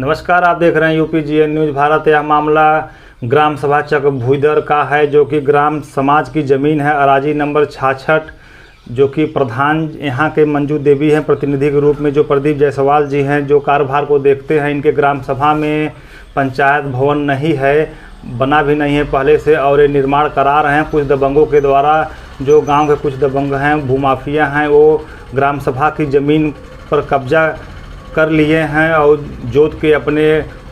नमस्कार, आप देख रहे हैं UPGN न्यूज़ भारत। यह मामला ग्राम सभा चक भुईदर का है, जो कि ग्राम समाज की ज़मीन है, अराजी नंबर 66, जो कि प्रधान यहाँ के मंजू देवी हैं प्रतिनिधि के रूप में, जो प्रदीप जायसवाल जी हैं, जो कार्यभार को देखते हैं। इनके ग्राम सभा में पंचायत भवन नहीं है, बना भी नहीं है पहले से, और ये निर्माण करा रहे हैं कुछ दबंगों के द्वारा। जो गांव के कुछ दबंग हैं, भूमाफिया हैं, वो ग्राम सभा की ज़मीन पर कब्जा कर लिए हैं और जोत के अपने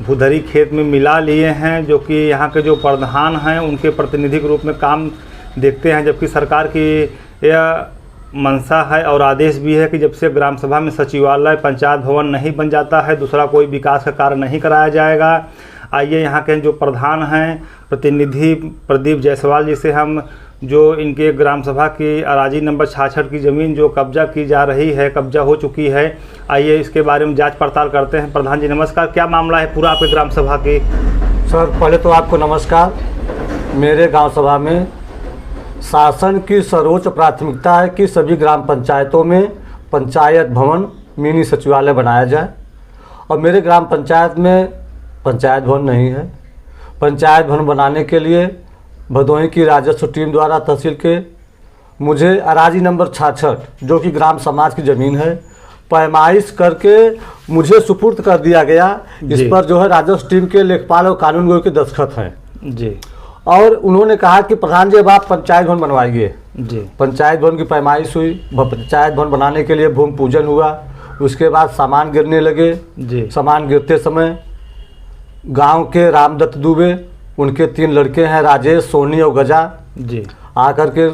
भूधरी खेत में मिला लिए हैं, जो कि यहाँ के जो प्रधान हैं उनके प्रतिनिधि के रूप में काम देखते हैं। जबकि सरकार की यह मंशा है और आदेश भी है कि जब से ग्राम सभा में सचिवालय पंचायत भवन नहीं बन जाता है, दूसरा कोई विकास का कार्य नहीं कराया जाएगा। आइए यहाँ के जो प्रधान हैं प्रतिनिधि प्रदीप जायसवाल जी से हम जो इनके ग्राम सभा की अराजी नंबर 66 की ज़मीन जो कब्जा की जा रही है, कब्जा हो चुकी है, आइए इसके बारे में जांच पड़ताल करते हैं। प्रधान जी नमस्कार, क्या मामला है पूरा आपके ग्राम सभा की? सर पहले तो आपको नमस्कार। मेरे गांव सभा में शासन की सर्वोच्च प्राथमिकता है कि सभी ग्राम पंचायतों में पंचायत भवन मिनी सचिवालय बनाया जाए, और मेरे ग्राम पंचायत में पंचायत भवन नहीं है। पंचायत भवन बनाने के लिए भदोही की राजस्व टीम द्वारा तहसील के मुझे अराजी नंबर 66 जो कि ग्राम समाज की ज़मीन है, पैमाइश करके मुझे सुपुर्द कर दिया गया। इस पर जो है राजस्व टीम के लेखपाल और कानूनगो के दस्तखत हैं जी, और उन्होंने कहा कि प्रधान जी अब आप पंचायत भवन बनवाइए जी। पंचायत भवन की पैमाइश हुई, पंचायत भवन बनाने के लिए भूमि पूजन हुआ, उसके बाद सामान गिरने लगे जी। सामान गिरते समय गांव के रामदत्त दुबे, उनके 3 लड़के हैं राजेश, सोनी और गजा जी, आकर के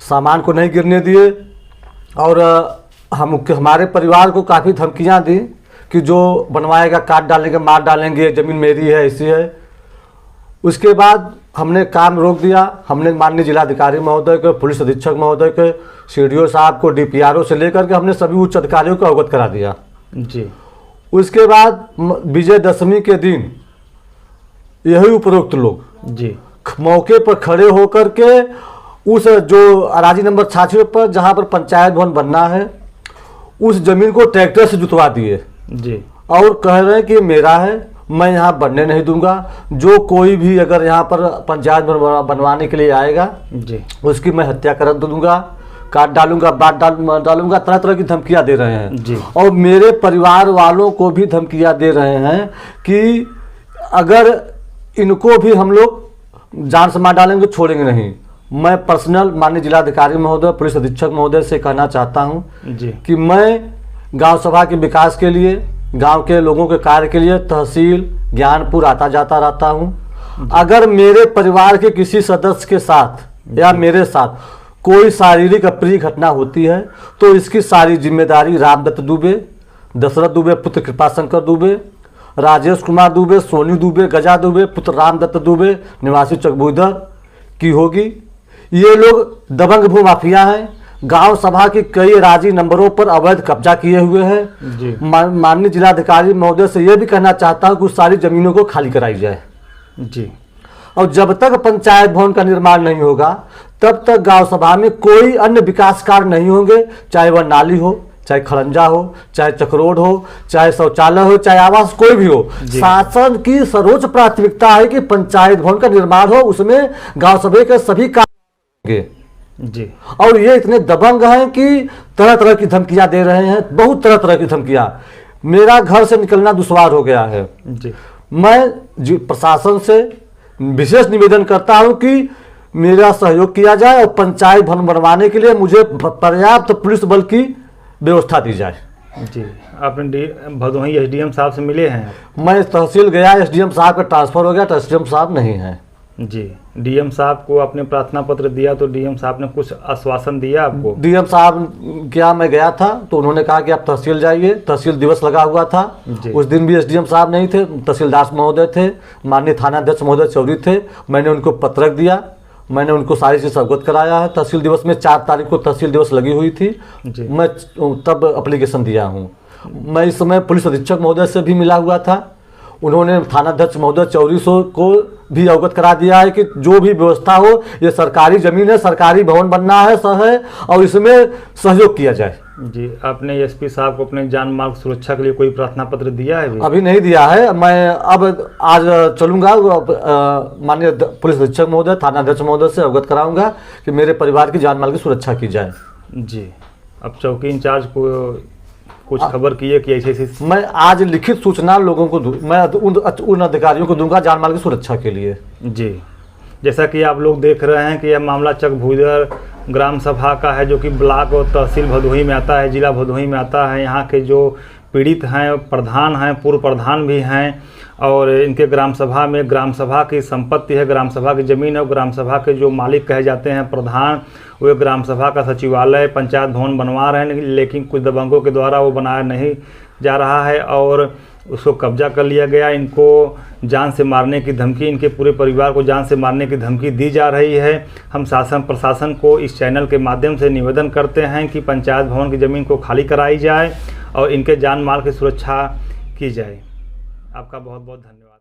सामान को नहीं गिरने दिए, और हमारे परिवार को काफ़ी धमकियां दी कि जो बनवाएगा काट डालेंगे, मार डालेंगे, ज़मीन मेरी है, ऐसी है। उसके बाद हमने काम रोक दिया। हमने माननीय जिलाधिकारी महोदय के, पुलिस अधीक्षक महोदय के, CDO साहब को, DPRO से लेकर के हमने सभी उच्च अधिकारियों को अवगत करा दिया जी। उसके बाद विजयदशमी के दिन यही उपरोक्त लोग जी मौके पर खड़े होकर के उस जो अराजी नंबर 66 पर जहां पर पंचायत भवन बनना है, उस जमीन को ट्रैक्टर से जुतवा दिए जी, और कह रहे हैं कि मेरा है, मैं यहाँ बनने नहीं दूंगा। जो कोई भी अगर यहाँ पर पंचायत भवन बनवाने के लिए आएगा जी, उसकी मैं हत्या कर दूंगा, काट डालूंगा, बात डालूंगा। तरह तरह की धमकियां दे रहे हैं जी। और मेरे परिवार वालों को भी धमकियां दे रहे हैं कि अगर इनको भी हम लोग जान से मार डालेंगे, छोड़ेंगे नहीं। मैं पर्सनल माननीय जिलाधिकारी महोदय, पुलिस अधीक्षक महोदय से कहना चाहता हूं जी कि मैं गांव सभा के विकास के लिए, गांव के लोगों के कार्य के लिए तहसील ज्ञानपुर आता जाता रहता हूं। अगर मेरे परिवार के किसी सदस्य के साथ या मेरे साथ कोई शारीरिक अप्रिय घटना होती है तो इसकी सारी जिम्मेदारी रामदत्त दुबे, दशरथ दुबे पुत्र कृपाशंकर दुबे, राजेश कुमार दुबे, सोनी दुबे, गजा दुबे पुत्र रामदत्त दुबे निवासी चकभुईदर की होगी। ये लोग दबंग भूमाफिया हैं, गांव सभा की कई राजी नंबरों पर अवैध कब्जा किए हुए हैं। माननीय जिलाधिकारी महोदय से यह भी कहना चाहता हूं कि उस सारी जमीनों को खाली कराई जाए जी। और जब तक पंचायत भवन का निर्माण नहीं होगा तब तक गांव सभा में कोई अन्य विकास कार्य नहीं होंगे, चाहे वह नाली हो, चाहे खड़ंजा हो, चाहे चक्रोड हो, चाहे शौचालय हो, चाहे आवास, कोई भी हो। शासन की सर्वोच्च प्राथमिकता है कि पंचायत भवन का निर्माण हो, उसमें गांव सभा के सभी कार्य होंगे जी। और ये इतने दबंग हैं कि तरह तरह की धमकियां दे रहे हैं, बहुत तरह तरह की धमकियां। मेरा घर से निकलना दुश्वार हो गया है जी। मैं प्रशासन से विशेष निवेदन करता हूं कि मेरा सहयोग किया जाए और पंचायत भवन बनवाने के लिए मुझे पर्याप्त पुलिस बल की व्यवस्था दी जाए जी। आपने भदोही SDM साहब से मिले हैं? मैं तहसील गया, SDM साहब का ट्रांसफर हो गया, तो SDM साहब नहीं है जी। DM साहब को आपने प्रार्थना पत्र दिया तो DM साहब ने कुछ आश्वासन दिया आपको? DM साहब क्या, मैं गया था तो उन्होंने कहा कि आप तहसील जाइए, तहसील दिवस लगा हुआ था। उस दिन भी SDM साहब नहीं थे, तहसीलदार महोदय थे, माननीय थानाध्यक्ष महोदय चौधरी थे। मैंने उनको पत्रक दिया, मैंने उनको सारी चीज़ अवगत कराया है। तहसील दिवस में 4 तारीख को तहसील दिवस लगी हुई थी, मैं तब एप्लीकेशन दिया हूँ। मैं इस समय पुलिस अधीक्षक महोदय से भी मिला हुआ था, उन्होंने थानाध्यक्ष महोदय चौरी को भी अवगत करा दिया है कि जो भी व्यवस्था हो, ये सरकारी जमीन है, सरकारी भवन बनना है और इसमें सहयोग किया जाए। जी, आपने एसपी साहब को अपने जान माल सुरक्षा के लिए कोई प्रार्थना पत्र दिया है? अभी नहीं दिया है। मैं अब आज चलूंगा, माननीय पुलिस अधीक्षक महोदय, थानाध्यक्ष महोदय से अवगत कराऊंगा कि मेरे परिवार की जान माल की सुरक्षा की जाए। जी, अब चौकी इंचार्ज को कुछ खबर की है कि ऐसे मैं आज लिखित सूचना लोगों को मैं उन अधिकारियों को दूंगा जान माल की सुरक्षा के लिए। जी, जैसा कि आप लोग देख रहे हैं कि यह मामला चक भूइदर ग्राम सभा का है, जो कि ब्लॉक और तहसील भदोही में आता है, जिला भदोही में आता है। यहाँ के जो पीड़ित हैं, प्रधान हैं, पूर्व प्रधान भी हैं, और इनके ग्राम सभा में ग्राम सभा की संपत्ति है, ग्राम सभा की ज़मीन है, और ग्राम सभा के जो मालिक कहे जाते हैं प्रधान, वे ग्राम सभा का सचिवालय पंचायत भवन बनवा रहे हैं, लेकिन कुछ दबंगों के द्वारा वो बनाया नहीं जा रहा है और उसको कब्जा कर लिया गया। इनको जान से मारने की धमकी, इनके पूरे परिवार को जान से मारने की धमकी दी जा रही है। हम शासन प्रशासन को इस चैनल के माध्यम से निवेदन करते हैं कि पंचायत भवन की ज़मीन को खाली कराई जाए और इनके जान माल की सुरक्षा की जाए। आपका बहुत बहुत धन्यवाद।